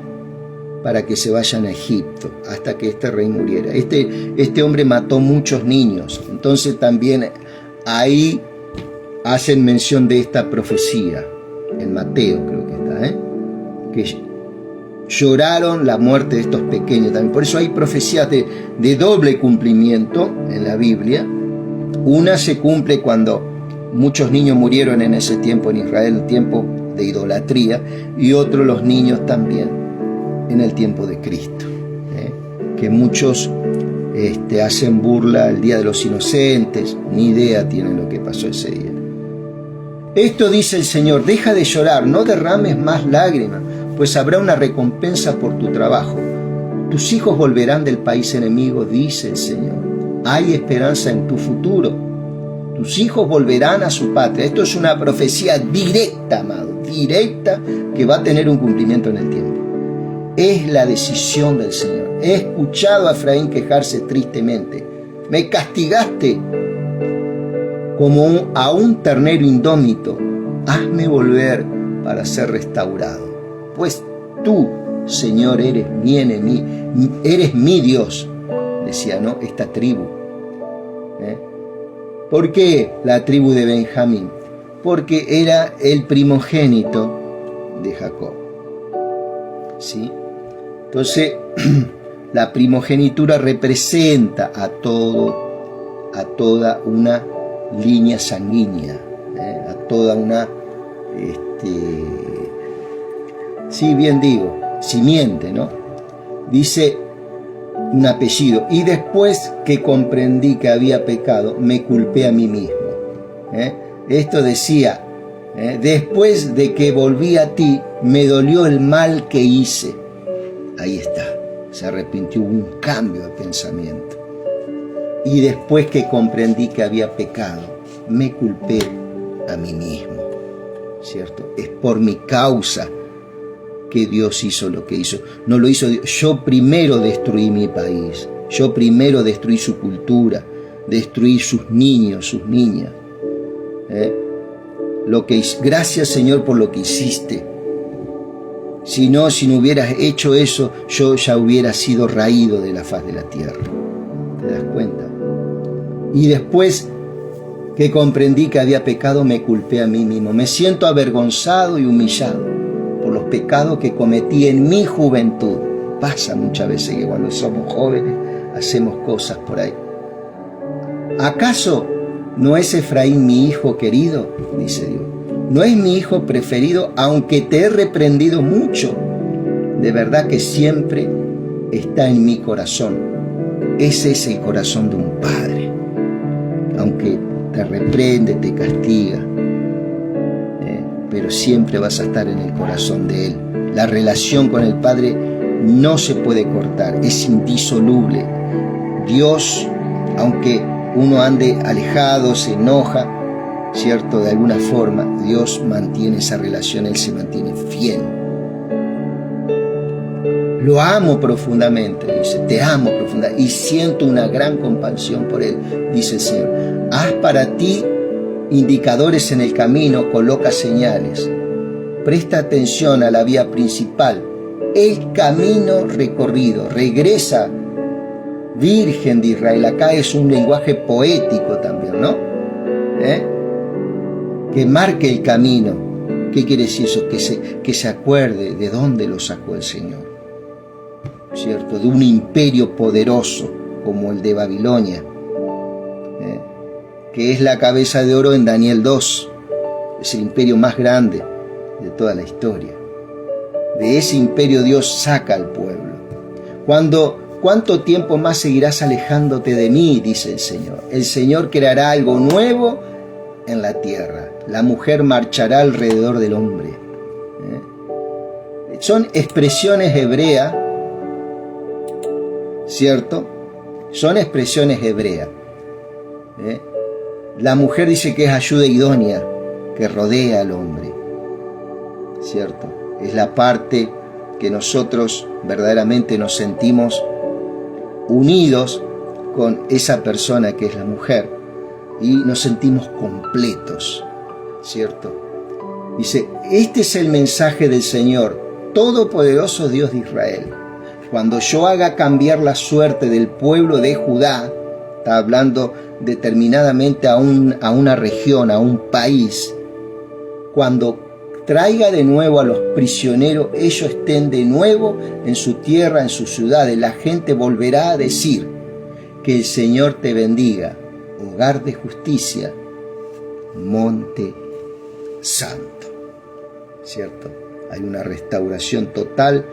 para que se vayan a Egipto hasta que este rey muriera. Este hombre mató muchos niños. Entonces también ahí hacen mención de esta profecía. En Mateo creo que está, que lloraron la muerte de estos pequeños también. Por eso hay profecías de doble cumplimiento en la Biblia. Una se cumple cuando muchos niños murieron en ese tiempo en Israel, el tiempo de idolatría, y otro los niños también en el tiempo de Cristo, que muchos hacen burla el Día de los Inocentes, ni idea tienen lo que pasó ese día. Esto dice el Señor: deja de llorar, no derrames más lágrimas, pues habrá una recompensa por tu trabajo. Tus hijos volverán del país enemigo, dice el Señor. Hay esperanza en tu futuro. Tus hijos volverán a su patria. Esto es una profecía directa, amado, directa, que va a tener un cumplimiento en el tiempo. Es la decisión del Señor. He escuchado a Efraín quejarse tristemente. Me castigaste como a un ternero indómito. Hazme volver para ser restaurado. Pues tú, Señor, eres mi enemigo, eres mi Dios, decía, ¿no?, esta tribu. ¿Por qué la tribu de Benjamín? Porque era el primogénito de Jacob, ¿sí? Entonces, la primogenitura representa a toda una línea sanguínea, a toda una, sí, bien digo, simiente, ¿no? Dice un apellido. Y después que comprendí que había pecado, me culpé a mí mismo. Esto decía, después de que volví a ti, me dolió el mal que hice. Ahí está, se arrepintió, hubo un cambio de pensamiento. Y después que comprendí que había pecado, me culpé a mí mismo, ¿cierto? Es por mi causa que Dios hizo lo que hizo. No lo hizo Dios. Yo primero destruí mi país. Yo primero destruí su cultura. Destruí sus niños, sus niñas. Gracias, Señor, por lo que hiciste. Si no hubieras hecho eso, yo ya hubiera sido raído de la faz de la tierra. ¿Te das cuenta? Y después que comprendí que había pecado, me culpé a mí mismo. Me siento avergonzado y humillado por los pecados que cometí en mi juventud. Pasa muchas veces que cuando somos jóvenes hacemos cosas por ahí. ¿Acaso no es Efraín mi hijo querido? Dice Dios. ¿No es mi hijo preferido, aunque te he reprendido mucho? de verdad que siempre está en mi corazón. Ese es el corazón de un padre. Aunque te reprende, te castiga, pero siempre vas a estar en el corazón de Él. La relación con el Padre no se puede cortar, es indisoluble. Dios, aunque uno ande alejado, se enoja, ¿cierto? De alguna forma, Dios mantiene esa relación, Él se mantiene fiel. Lo amo profundamente, dice, te amo profundamente y siento una gran compasión por Él, dice el Señor. Haz para ti indicadores en el camino, coloca señales. Presta atención a la vía principal, el camino recorrido. Regresa, Virgen de Israel. Acá es un lenguaje poético también, ¿no? Que marque el camino. ¿Qué quiere decir eso? Que se acuerde de dónde lo sacó el Señor, ¿cierto? De un imperio poderoso como el de Babilonia, que es la cabeza de oro en Daniel 2. Es el imperio más grande de toda la historia. De ese imperio Dios saca al pueblo. ¿Cuánto tiempo más seguirás alejándote de mí? Dice el Señor. El Señor creará algo nuevo en la tierra. La mujer marchará alrededor del hombre. Son expresiones hebreas, ¿cierto? Son expresiones hebreas. La mujer dice que es ayuda idónea, que rodea al hombre, ¿cierto? Es la parte que nosotros verdaderamente nos sentimos unidos con esa persona que es la mujer y nos sentimos completos, ¿cierto? Dice, este es el mensaje del Señor, Todopoderoso Dios de Israel. Cuando yo haga cambiar la suerte del pueblo de Judá, está hablando determinadamente a una región, a un país, cuando traiga de nuevo a los prisioneros, ellos estén de nuevo en su tierra, en sus ciudades, la gente volverá a decir, que el Señor te bendiga, hogar de justicia, monte santo, ¿cierto? Hay una restauración total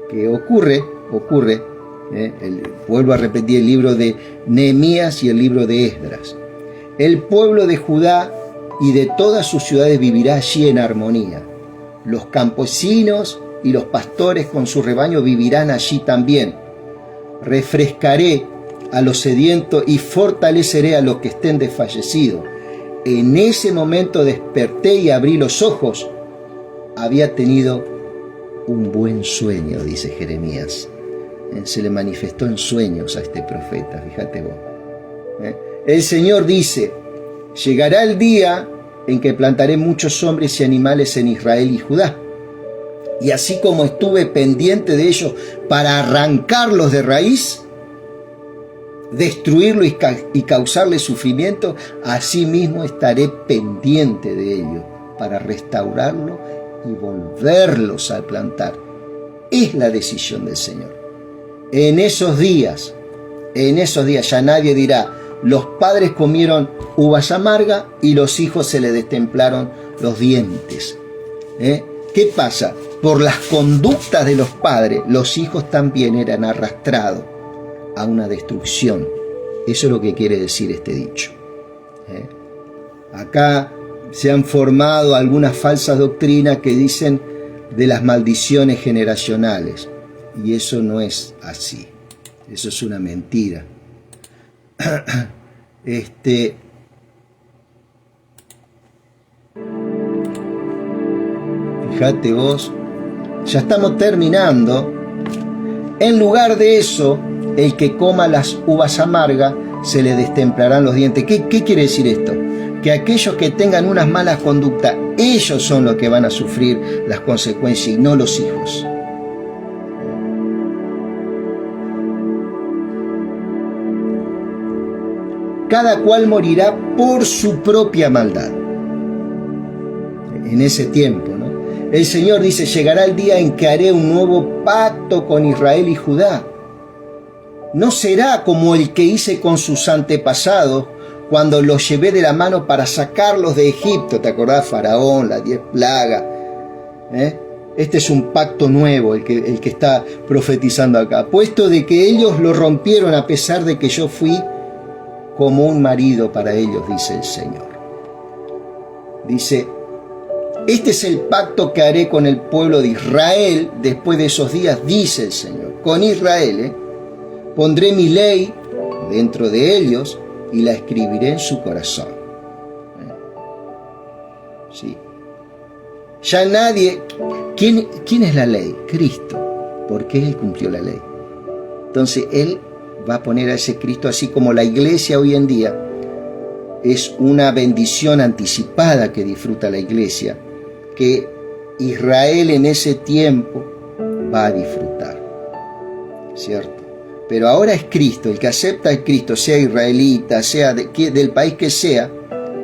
que ocurre, vuelvo a repetir el libro de Nehemías y el libro de Esdras. El pueblo de Judá y de todas sus ciudades vivirá allí en armonía. Los campesinos y los pastores con su rebaño vivirán allí también. Refrescaré a los sedientos y fortaleceré a los que estén desfallecidos. En ese momento desperté y abrí los ojos. Había tenido un buen sueño, dice Jeremías. Se le manifestó en sueños a este profeta, fíjate vos. El Señor dice, llegará el día en que plantaré muchos hombres y animales en Israel y Judá. Y así como estuve pendiente de ellos para arrancarlos de raíz, destruirlo y causarle sufrimiento, así mismo estaré pendiente de ellos para restaurarlo y volverlos a plantar. Es la decisión del Señor. En esos días ya nadie dirá, los padres comieron uvas amargas y los hijos se les destemplaron los dientes. ¿Qué pasa? Por las conductas de los padres, los hijos también eran arrastrados a una destrucción. Eso es lo que quiere decir este dicho. Acá se han formado algunas falsas doctrinas que dicen de las maldiciones generacionales. Y eso no es así. Eso es una mentira. Fíjate vos, ya estamos terminando. En lugar de eso, el que coma las uvas amargas se le destemplarán los dientes. ¿Qué quiere decir esto? Que aquellos que tengan unas malas conductas, ellos son los que van a sufrir las consecuencias y no los hijos. Cada cual morirá por su propia maldad. En ese tiempo, ¿no? El Señor dice, llegará el día en que haré un nuevo pacto con Israel y Judá. No será como el que hice con sus antepasados cuando los llevé de la mano para sacarlos de Egipto. ¿Te acordás? Faraón, las 10 plagas. Este es un pacto nuevo, el que está profetizando acá. Puesto de que ellos lo rompieron a pesar de que yo fui como un marido para ellos, dice el Señor. Dice, este es el pacto que haré con el pueblo de Israel después de esos días, dice el Señor. Con Israel, pondré mi ley dentro de ellos y la escribiré en su corazón. Sí. Ya nadie... ¿Quién es la ley? Cristo. Porque Él cumplió la ley. Entonces Él va a poner a ese Cristo, así como la iglesia hoy en día es una bendición anticipada que disfruta la iglesia, que Israel en ese tiempo va a disfrutar. ¿Cierto? Pero ahora es Cristo, el que acepta a Cristo, sea israelita, sea del país que sea,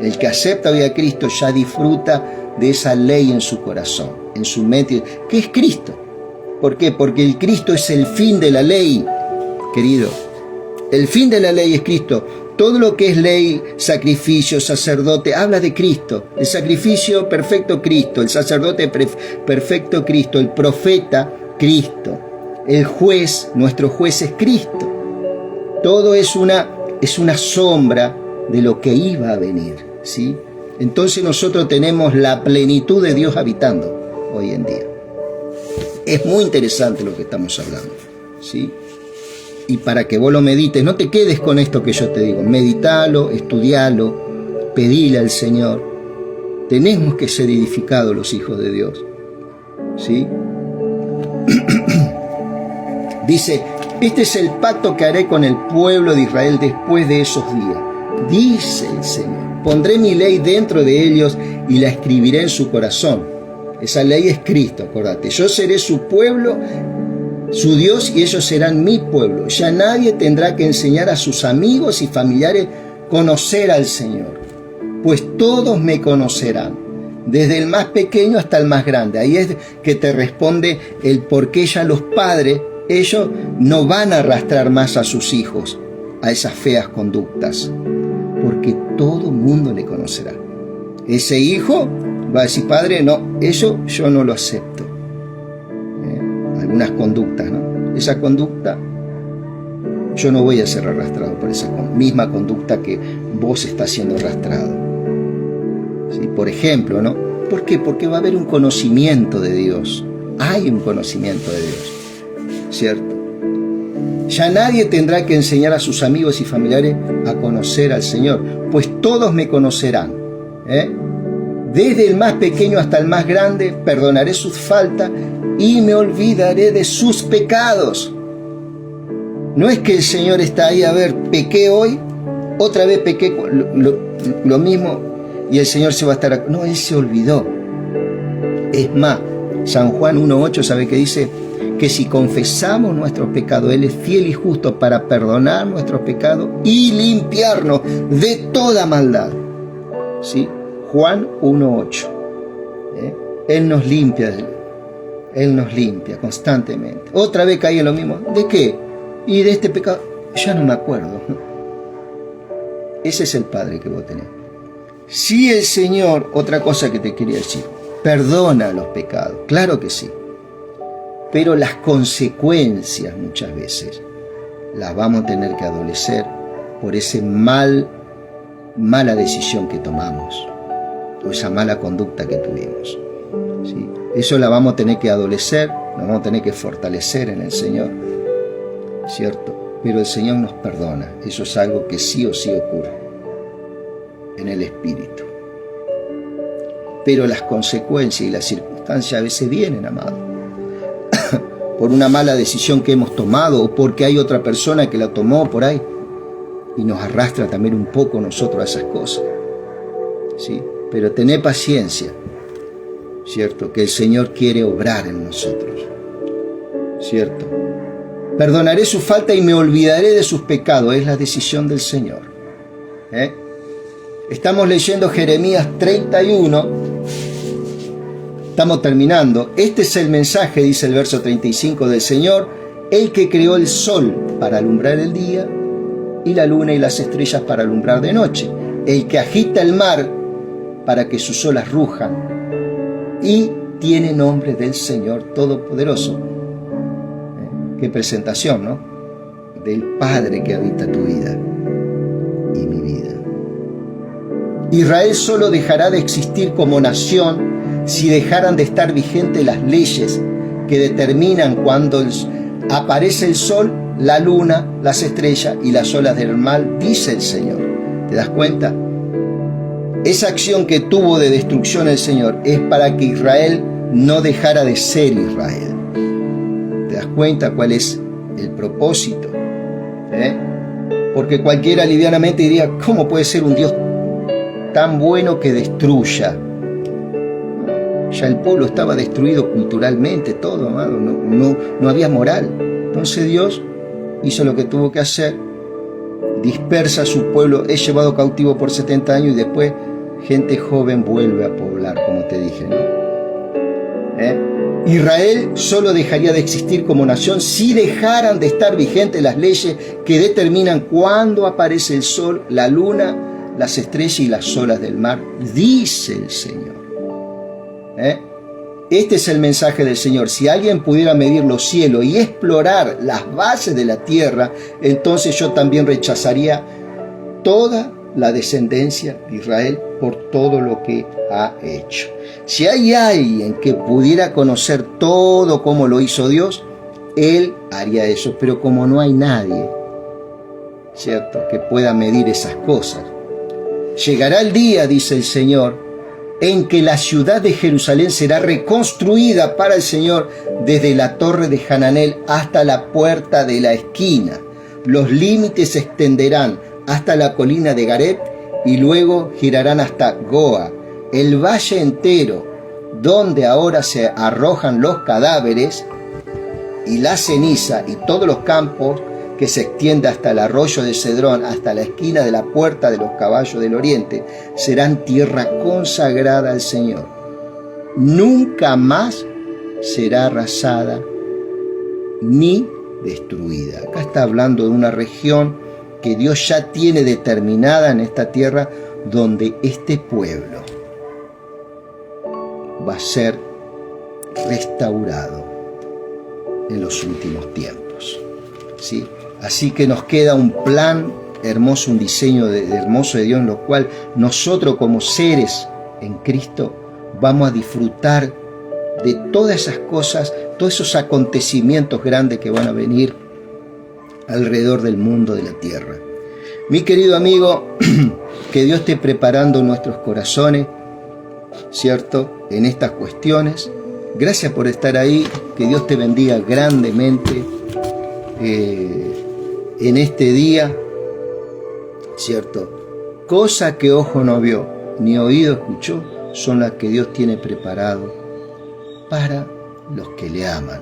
el que acepta hoy a Cristo ya disfruta de esa ley en su corazón, en su mente, que es Cristo. ¿Por qué? Porque el Cristo es el fin de la ley, querido. El fin de la ley es Cristo. Todo lo que es ley, sacrificio, sacerdote, habla de Cristo. El sacrificio perfecto, Cristo. El sacerdote perfecto, Cristo. El profeta, Cristo. El juez, nuestro juez es Cristo. Todo es una sombra de lo que iba a venir, ¿sí? Entonces nosotros tenemos la plenitud de Dios habitando hoy en día. Es muy interesante lo que estamos hablando, ¿sí? Y para que vos lo medites, no te quedes con esto que yo te digo, meditalo, estudialo, pedile al Señor. Tenemos que ser edificados los hijos de Dios, ¿sí? Dice, este es el pacto que haré con el pueblo de Israel después de esos días, dice el Señor. Pondré mi ley dentro de ellos y la escribiré en su corazón. Esa ley es Cristo, acordate. Yo seré su pueblo, su Dios, y ellos serán mi pueblo. Ya nadie tendrá que enseñar a sus amigos y familiares conocer al Señor, pues todos me conocerán, desde el más pequeño hasta el más grande. Ahí es que te responde el por qué ya los padres, ellos no van a arrastrar más a sus hijos a esas feas conductas, porque todo mundo le conocerá. Ese hijo va a decir, padre, no, eso yo no lo acepto. Algunas conductas, ¿no? Esa conducta, yo no voy a ser arrastrado por esa misma conducta que vos estás siendo arrastrado. ¿Sí? Por ejemplo, ¿no? ¿Por qué? Porque va a haber un conocimiento de Dios. Hay un conocimiento de Dios, ¿cierto? Ya nadie tendrá que enseñar a sus amigos y familiares a conocer al Señor, pues todos me conocerán. Desde el más pequeño hasta el más grande, perdonaré sus faltas y me olvidaré de sus pecados. No es que el Señor está ahí, a ver, pequé hoy, otra vez pequé lo mismo, y el Señor se va a estar... No, Él se olvidó. Es más, San Juan 1:8, ¿sabe qué dice? Que si confesamos nuestros pecados, Él es fiel y justo para perdonar nuestros pecados y limpiarnos de toda maldad. ¿Sí? Juan 1:8. Él nos limpia constantemente. Otra vez caí en lo mismo. ¿De qué? Y de este pecado, ya no me acuerdo. Ese es el Padre que vos tenés. Si el Señor, otra cosa que te quería decir, perdona los pecados, claro que sí. Pero las consecuencias muchas veces las vamos a tener que adolecer por esa mala decisión que tomamos, o esa mala conducta que tuvimos, ¿sí? Eso la vamos a tener que adolecer, la vamos a tener que fortalecer en el Señor, ¿cierto? Pero el Señor nos perdona, eso es algo que sí o sí ocurre en el Espíritu. Pero las consecuencias y las circunstancias a veces vienen, amado, por una mala decisión que hemos tomado o porque hay otra persona que la tomó por ahí y nos arrastra también un poco nosotros a esas cosas, ¿sí? Pero tené paciencia, ¿cierto? Que el Señor quiere obrar en nosotros, ¿cierto? Perdonaré su falta y me olvidaré de sus pecados, es la decisión del Señor. Estamos leyendo Jeremías 31. Estamos terminando. Este es el mensaje, dice el verso 35 del Señor, el que creó el sol para alumbrar el día y la luna y las estrellas para alumbrar de noche, el que agita el mar para que sus olas rujan y tiene nombre del Señor Todopoderoso. Qué presentación, ¿no? Del Padre que habita tu vida y mi vida. Israel solo dejará de existir como nación si dejaran de estar vigentes las leyes que determinan cuando aparece el sol, la luna, las estrellas y las olas del mar, dice el Señor. ¿Te das cuenta? Esa acción que tuvo de destrucción el Señor es para que Israel no dejara de ser Israel. ¿Te das cuenta cuál es el propósito? Porque cualquiera livianamente diría, ¿cómo puede ser un Dios tan bueno que destruya? Ya el pueblo estaba destruido culturalmente, todo, amado, no había moral. Entonces Dios hizo lo que tuvo que hacer, dispersa a su pueblo, es llevado cautivo por 70 años y después gente joven vuelve a poblar, como te dije, ¿no? Israel solo dejaría de existir como nación si dejaran de estar vigentes las leyes que determinan cuándo aparece el sol, la luna, las estrellas y las olas del mar, dice el Señor. Este es el mensaje del Señor. Si alguien pudiera medir los cielos y explorar las bases de la tierra, entonces yo también rechazaría toda la descendencia de Israel por todo lo que ha hecho. Si hay alguien que pudiera conocer todo como lo hizo Dios, él haría eso. Pero como no hay nadie, ¿cierto?, que pueda medir esas cosas, llegará el día, dice el Señor, en que la ciudad de Jerusalén será reconstruida para el Señor desde la torre de Hananel hasta la puerta de la esquina. Los límites se extenderán hasta la colina de Gareb y luego girarán hasta Goa. El valle entero, donde ahora se arrojan los cadáveres y la ceniza, y todos los campos que se extiende hasta el arroyo de Cedrón, hasta la esquina de la puerta de los caballos del oriente, serán tierra consagrada al Señor. Nunca más será arrasada ni destruida. Acá está hablando de una región que Dios ya tiene determinada en esta tierra, donde este pueblo va a ser restaurado en los últimos tiempos, ¿sí? Así que nos queda un plan hermoso, un diseño hermoso de Dios, en lo cual nosotros como seres en Cristo vamos a disfrutar de todas esas cosas, todos esos acontecimientos grandes que van a venir alrededor del mundo, de la tierra. Mi querido amigo, que Dios esté preparando nuestros corazones, ¿cierto?, en estas cuestiones. Gracias por estar ahí, que Dios te bendiga grandemente en este día, ¿cierto? Cosa que ojo no vio, ni oído escuchó, son las que Dios tiene preparado para los que le aman,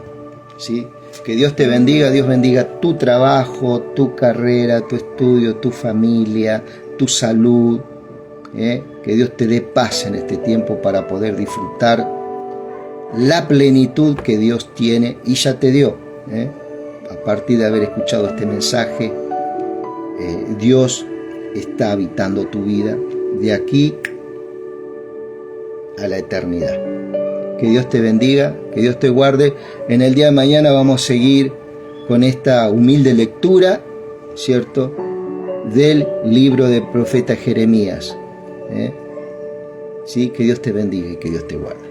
¿sí? Que Dios te bendiga, Dios bendiga tu trabajo, tu carrera, tu estudio, tu familia, tu salud, que Dios te dé paz en este tiempo para poder disfrutar la plenitud que Dios tiene y ya te dio, a partir de haber escuchado este mensaje. Dios está habitando tu vida de aquí a la eternidad. Que Dios te bendiga, que Dios te guarde. En el día de mañana vamos a seguir con esta humilde lectura, ¿cierto?, del libro del profeta Jeremías. ¿Sí? Que Dios te bendiga y que Dios te guarde.